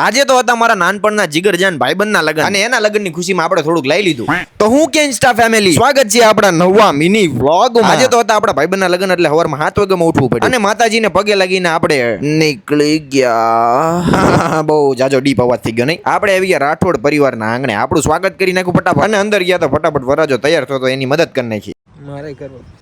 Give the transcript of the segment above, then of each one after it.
આજે તો હતા મારા નાનપણના જીગરજાન ભાઈબંધના લગન અને એના લગનની ખુશીમાં આપણે થોડુંક લઈ લીધું. તો હું કે ઇન્સ્ટા ફેમિલી સ્વાગત છે આપણા નવા મિની વ્લોગમાં. આજે તો હતા આપણા ભાઈબંધના લગન એટલે સવારમાં 7 વાગ્યામાં ઉઠવું પડ્યું અને માતાજીને પગે લાગીને આપણે નીકળી ગયા. બહુ જાજો ડીપ અવાજ થઈ ગયો નહીં. આપણે આવી ગયા રાઠોડ પરિવારના આંગણે. આપણું સ્વાગત કરી નાખ્યું ફટાફટ અને અંદર ગયા તો ફટાફટ વરાજો તૈયાર થતો એની મદદ કરી નાખી.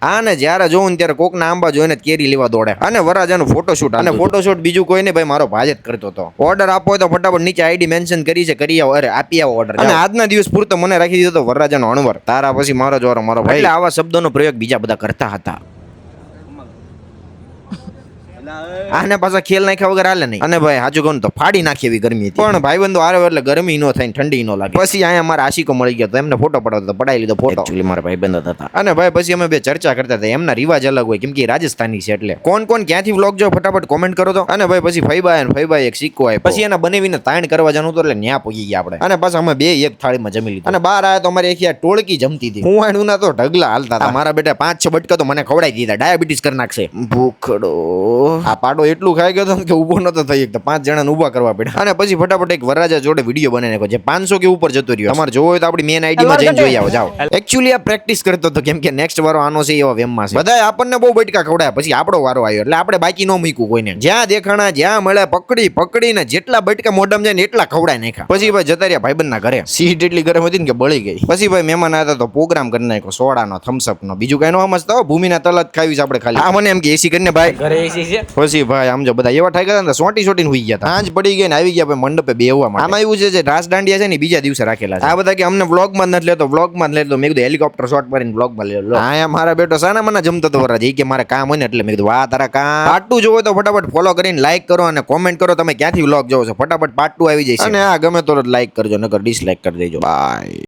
આને જ્યારે જોઉં ત્યારે કોકના આંબા જોઈને કેરી લેવા દોડે અને વરાજાનું ફોટોશૂટ અને ફોટોશૂટ બીજું કોઈ નહીં ભાઈ મારો ભાઈ જ કરતો હતો. ઓર્ડર આપો હોય તો ફટાફટ નીચે આઈડી મેન્શન કરી છે કરી આવો. અરે આપી આવો ઓર્ડર. અને આજના દિવસ પૂરતો મને રાખી દીધો તો વરરાજાનો અણવર. તારા પછી મારો જોરો મારો ભાઈ. એટલે આવા શબ્દોનો પ્રયોગ બીજા બધા કરતા હતા. આને પાછા ખેલ નાખ્યા વગર હાલે નહીં. અને ભાઈ હાજુ કહું તો ફાડી નાખી એવી ગરમી હતી. પણ ભાઈબંધો આવે એટલે ગરમી નો થાય ઠંડી નો લાગે. પછી અહીંયા મારા આશિકો મળી ગયા તો એમને ફોટો પડાવતો તો પડાવી લીધો ફોટો. એકચ્યુઅલી મારા ભાઈબંધ હતા. અને ભાઈ પછી અમે બે ચર્ચા કરતા હતા. એમના રિવાજ અલગ હોય કેમ કે રાજસ્થાની છે એટલે. કોણ કોણ ક્યાંથી વ્લોગ જો ફટાફટ કોમેન્ટ કરો તો. અને ભાઈ પછી ફઈબાઈ એક સિક્કો આપ્યો. પછી એના બનાવીને તાણ કરવા જવાનું તો એટલે ન્યા પગી ગયા આપણે. અને પાછા અમે બે એક થાળીમાં જમી લીધું. અને બહાર આવ્યા તો અમારી આખી ટોળકી જમતી હતી. હું આનું ના તો ઢગલા હાલતા હતા. મારા બેટા 5-6 બટકા તો મને ખવડાવી દીધા. ડાયાબિટીસ કરી નાખશે. ભૂખડો આ પાડો એટલું ખાઈ ગયો કે ઉભો નતો થઈ શકતો. 5 જણાને ઉભા કરવા પડ્યા. અને પછી ફટાફટ એક વરરાજા જોડે વિડીયો બનાવી નાખ્યો જે 500 કે ઉપર જતો રહ્યો. તમારે જોવો હોય તો આપણી મેન આઈડી માં જઈને જોઈ આવો જાઓ. એકચ્યુઅલી આ પ્રેક્ટિસ કરતો હતો કેમ કે નેક્સ્ટ વારો આનો છે એવા વેમમાં છે. બધાય આપણને બહુ બટકા ખવડાયા પછી આપણો વારો આવ્યો એટલે આપણે બાકી ન મૂક્યું કોઈને. જ્યાં દેખાણા જ્યાં મળે પકડીને જેટલા બટકા મોઢામાં જાય ને એટલા ખવડાય નાખ્યા. પછી ભાઈ જતા રહ્યા ભાઈબંધના ઘરે. સીટ એટલી ગરમ હતી ને કે બળી ગઈ. પછી ભાઈ મહેમાન આવ્યા તો પ્રોગ્રામ કરી નાખ્યો સોડાનો થમ્સઅપનો. બીજું કઈ ન સમજતા હો ભૂમિના તલત ખાવી આપણે ખાલી. આ મને એમ કે એસી કરીને ભાઈ ઘરે એસી છે. પછી ભાઈ આમ જો બધા એવા ઠાઈ ગયા ને સોટી હુઈ ગયા હતા. આંજ પડી ગઈ ને આવી ગયા મંડપે બેહવા માટે. આમાં એવું છે જે રાસ દાંડિયા છે ને બીજા દિવસે રાખેલા છે. આ બધા કે અમને વ્લોગમાં નથી લેતો વ્લોગમાં જ લેતો. મેં કીધું હેલિકોપ્ટર શોટ મારીને વ્લોગમાં લેલો. આયા મારા બેટો સાના મને જમતો તો વરાજ કે મારે કામ હોય ને એટલે મેં કીધું વાહ તારા કામ. પાર્ટ 2 જોવો તો ફટાફટ ફોલો કરીને લાઈક કરો અને કોમેન્ટ કરો તમે ક્યાંથી વ્લોગ જોવો છો. ફટાફટ પાર્ટ 2 આવી જશે. અને આ ગમે તો લાઈક કરજો નકર ડિસલાઈક કરી દેજો. બાય.